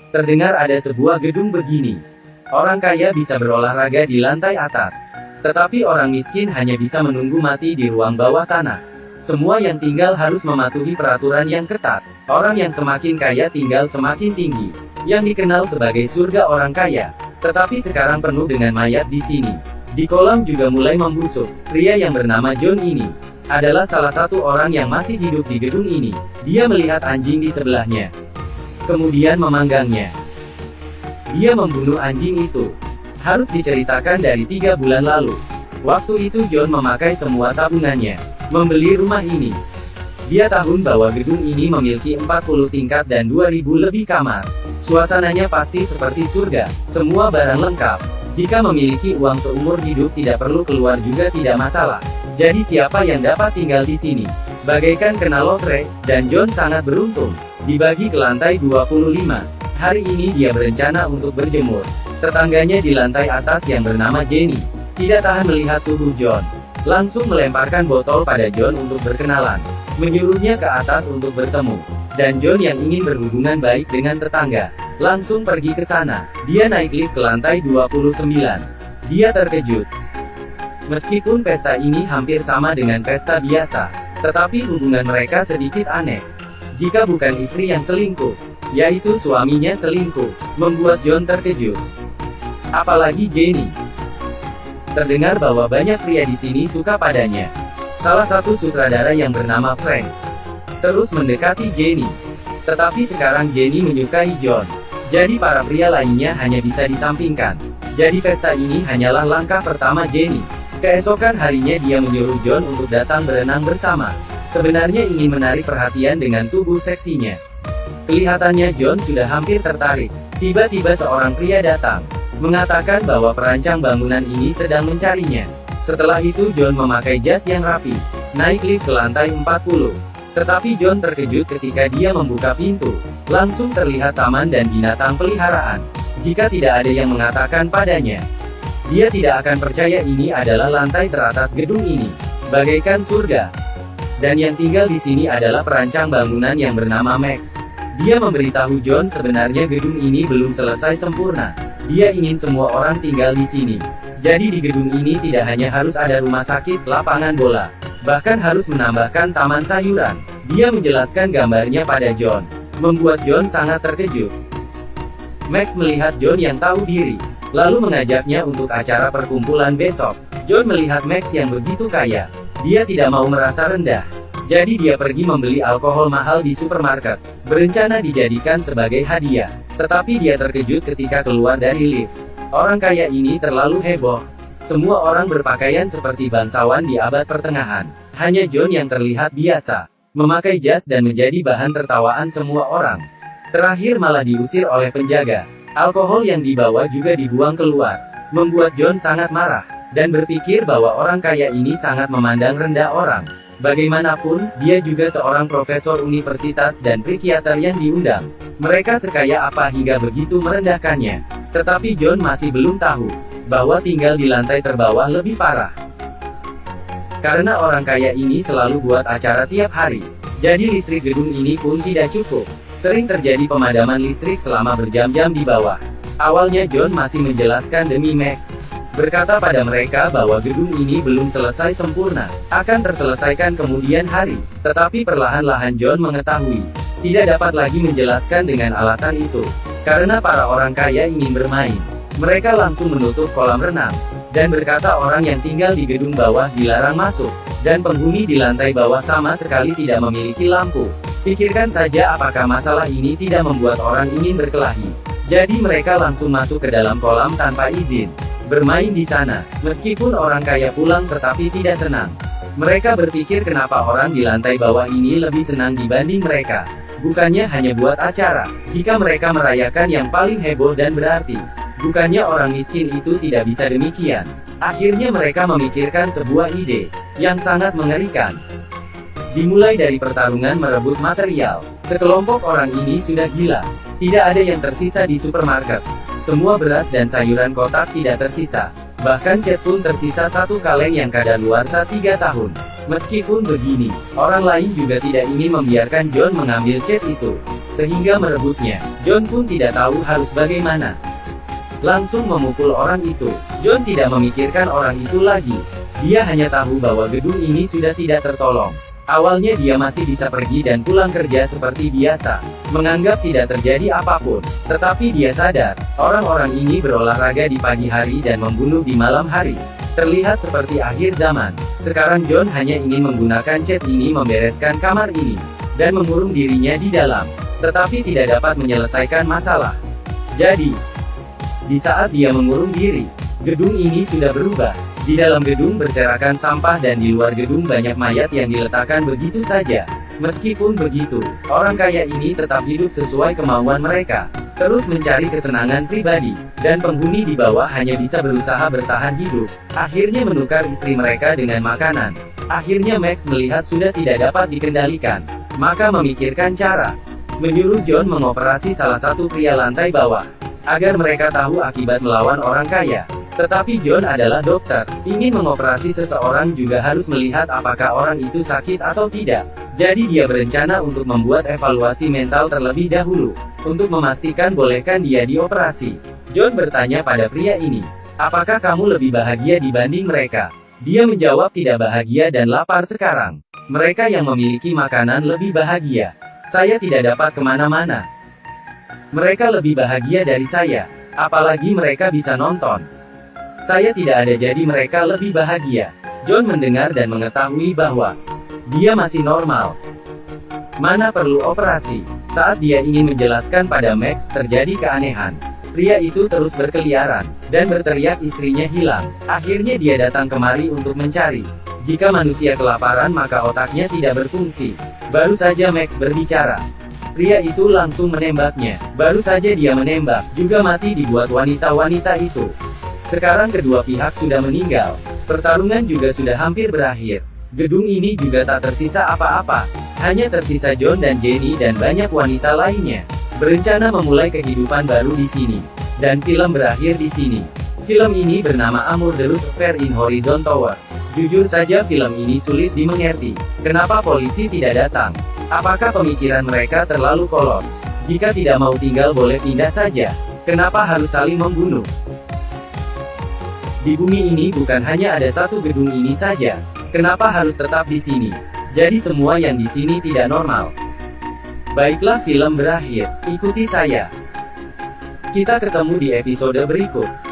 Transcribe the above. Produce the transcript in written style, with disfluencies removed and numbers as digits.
Terdengar ada sebuah gedung begini. Orang kaya bisa berolahraga di lantai atas. Tetapi orang miskin hanya bisa menunggu mati di ruang bawah tanah. Semua yang tinggal harus mematuhi peraturan yang ketat. Orang yang semakin kaya tinggal semakin tinggi, yang dikenal sebagai surga orang kaya. Tetapi sekarang penuh dengan mayat di sini. Di kolam juga mulai membusuk. Pria yang bernama John ini adalah salah satu orang yang masih hidup di gedung ini. Dia melihat anjing di sebelahnya, kemudian memanggangnya. Dia membunuh anjing itu. Harus diceritakan dari 3 bulan lalu. Waktu itu John memakai semua tabungannya, membeli rumah ini. Dia tahu bahwa gedung ini memiliki 40 tingkat dan 2000 lebih kamar. Suasananya pasti seperti surga, semua barang lengkap. Jika memiliki uang seumur hidup tidak perlu keluar juga tidak masalah. Jadi siapa yang dapat tinggal di sini? Bagaikan kena lotre, dan John sangat beruntung. Dibagi ke lantai 25. Hari ini dia berencana untuk berjemur. Tetangganya di lantai atas yang bernama Jenny tidak tahan melihat tubuh John. Langsung melemparkan botol pada John untuk berkenalan, menyuruhnya ke atas untuk bertemu. Dan John yang ingin berhubungan baik dengan tetangga, langsung pergi ke sana. Dia naik lift ke lantai 29. Dia terkejut. Meskipun pesta ini hampir sama dengan pesta biasa, tetapi hubungan mereka sedikit aneh. Jika bukan istri yang selingkuh, yaitu suaminya selingkuh, membuat John terkejut. Apalagi Jenny. Terdengar bahwa banyak pria di sini suka padanya. Salah satu sutradara yang bernama Frank terus mendekati Jenny. Tetapi sekarang Jenny menyukai John. Jadi para pria lainnya hanya bisa disampingkan. Jadi pesta ini hanyalah langkah pertama Jenny. Keesokan harinya dia menyuruh John untuk datang berenang bersama. Sebenarnya ingin menarik perhatian dengan tubuh seksinya. Kelihatannya John sudah hampir tertarik. Tiba-tiba seorang pria datang, mengatakan bahwa perancang bangunan ini sedang mencarinya. Setelah itu John memakai jas yang rapi, naik lift ke lantai 40. Tetapi John terkejut ketika dia membuka pintu. Langsung terlihat taman dan binatang peliharaan. Jika tidak ada yang mengatakan padanya, dia tidak akan percaya ini adalah lantai teratas gedung ini. Bagaikan surga. Dan yang tinggal di sini adalah perancang bangunan yang bernama Max. Dia memberitahu John sebenarnya gedung ini belum selesai sempurna. Dia ingin semua orang tinggal di sini. Jadi di gedung ini tidak hanya harus ada rumah sakit, lapangan bola, bahkan harus menambahkan taman sayuran. Dia menjelaskan gambarnya pada John, membuat John sangat terkejut. Max melihat John yang tahu diri, lalu mengajaknya untuk acara perkumpulan besok. John melihat Max yang begitu kaya. Dia tidak mau merasa rendah. Jadi dia pergi membeli alkohol mahal di supermarket, berencana dijadikan sebagai hadiah. Tetapi dia terkejut ketika keluar dari lift. Orang kaya ini terlalu heboh. Semua orang berpakaian seperti bangsawan di abad pertengahan. Hanya John yang terlihat biasa, memakai jas dan menjadi bahan tertawaan semua orang. Terakhir malah diusir oleh penjaga. Alkohol yang dibawa juga dibuang keluar, membuat John sangat marah, dan berpikir bahwa orang kaya ini sangat memandang rendah orang. Bagaimanapun, dia juga seorang profesor universitas dan psikiater yang diundang. Mereka sekaya apa hingga begitu merendahkannya. Tetapi John masih belum tahu bahwa tinggal di lantai terbawah lebih parah. Karena orang kaya ini selalu buat acara tiap hari, jadi listrik gedung ini pun tidak cukup. Sering terjadi pemadaman listrik selama berjam-jam di bawah. Awalnya John masih menjelaskan demi Max, berkata pada mereka bahwa gedung ini belum selesai sempurna, akan terselesaikan kemudian hari. Tetapi perlahan-lahan John mengetahui, tidak dapat lagi menjelaskan dengan alasan itu. Karena para orang kaya ingin bermain, mereka langsung menutup kolam renang, dan berkata orang yang tinggal di gedung bawah dilarang masuk, dan penghuni di lantai bawah sama sekali tidak memiliki lampu. Pikirkan saja apakah masalah ini tidak membuat orang ingin berkelahi. Jadi mereka langsung masuk ke dalam kolam tanpa izin, bermain di sana. Meskipun orang kaya pulang tetapi tidak senang. Mereka berpikir kenapa orang di lantai bawah ini lebih senang dibanding mereka. Bukannya hanya buat acara, jika mereka merayakan yang paling heboh dan berarti. Bukannya orang miskin itu tidak bisa demikian. Akhirnya mereka memikirkan sebuah ide yang sangat mengerikan. Dimulai dari pertarungan merebut material. Sekelompok orang ini sudah gila. Tidak ada yang tersisa di supermarket. Semua beras dan sayuran kotak tidak tersisa. Bahkan cat pun tersisa satu kaleng yang kadaluarsa 3 tahun. Meskipun begini, orang lain juga tidak ingin membiarkan John mengambil cat itu. sehingga merebutnya. John pun tidak tahu harus bagaimana. Langsung memukul orang itu. John tidak memikirkan orang itu lagi. Dia hanya tahu bahwa gedung ini sudah tidak tertolong. Awalnya dia masih bisa pergi dan pulang kerja seperti biasa, menganggap tidak terjadi apapun. Tetapi dia sadar, orang-orang ini berolahraga di pagi hari dan membunuh di malam hari. Terlihat seperti akhir zaman. Sekarang John hanya ingin menggunakan cat ini membereskan kamar ini, dan mengurung dirinya di dalam. Tetapi tidak dapat menyelesaikan masalah. Jadi, di saat dia mengurung diri, gedung ini sudah berubah. Di dalam gedung berserakan sampah dan di luar gedung banyak mayat yang diletakkan begitu saja. Meskipun begitu, orang kaya ini tetap hidup sesuai kemauan mereka, terus mencari kesenangan pribadi, dan penghuni di bawah hanya bisa berusaha bertahan hidup, akhirnya menukar istri mereka dengan makanan. Akhirnya Max melihat sudah tidak dapat dikendalikan, maka memikirkan cara menyuruh John mengoperasi salah satu pria lantai bawah, agar mereka tahu akibat melawan orang kaya. Tetapi John adalah dokter, ingin mengoperasi seseorang juga harus melihat apakah orang itu sakit atau tidak. Jadi dia berencana untuk membuat evaluasi mental terlebih dahulu, untuk memastikan bolehkan dia dioperasi. John bertanya pada pria ini, apakah kamu lebih bahagia dibanding mereka? Dia menjawab tidak bahagia dan lapar sekarang. Mereka yang memiliki makanan lebih bahagia. Saya tidak dapat kemana-mana. Mereka lebih bahagia dari saya, apalagi mereka bisa nonton. Saya tidak ada jadi mereka lebih bahagia. John mendengar dan mengetahui bahwa dia masih normal. Mana perlu operasi. Saat dia ingin menjelaskan pada Max, terjadi keanehan. Pria itu terus berkeliaran, dan berteriak istrinya hilang. Akhirnya dia datang kemari untuk mencari. Jika manusia kelaparan maka otaknya tidak berfungsi. Baru saja Max berbicara, pria itu langsung menembaknya. Baru saja dia menembak, juga mati dibuat wanita-wanita itu. Sekarang kedua pihak sudah meninggal. Pertarungan juga sudah hampir berakhir. Gedung ini juga tak tersisa apa-apa. Hanya tersisa John dan Jenny dan banyak wanita lainnya. Berencana memulai kehidupan baru di sini. Dan film berakhir di sini. Film ini bernama Amour de Rose Affair in Horizon Tower. Jujur saja film ini sulit dimengerti. Kenapa polisi tidak datang? Apakah pemikiran mereka terlalu kolot? Jika tidak mau tinggal boleh pindah saja. Kenapa harus saling membunuh? Di bumi ini bukan hanya ada satu gedung ini saja. Kenapa harus tetap di sini? Jadi semua yang di sini tidak normal. Baiklah, film berakhir. Ikuti saya. Kita ketemu di episode berikut.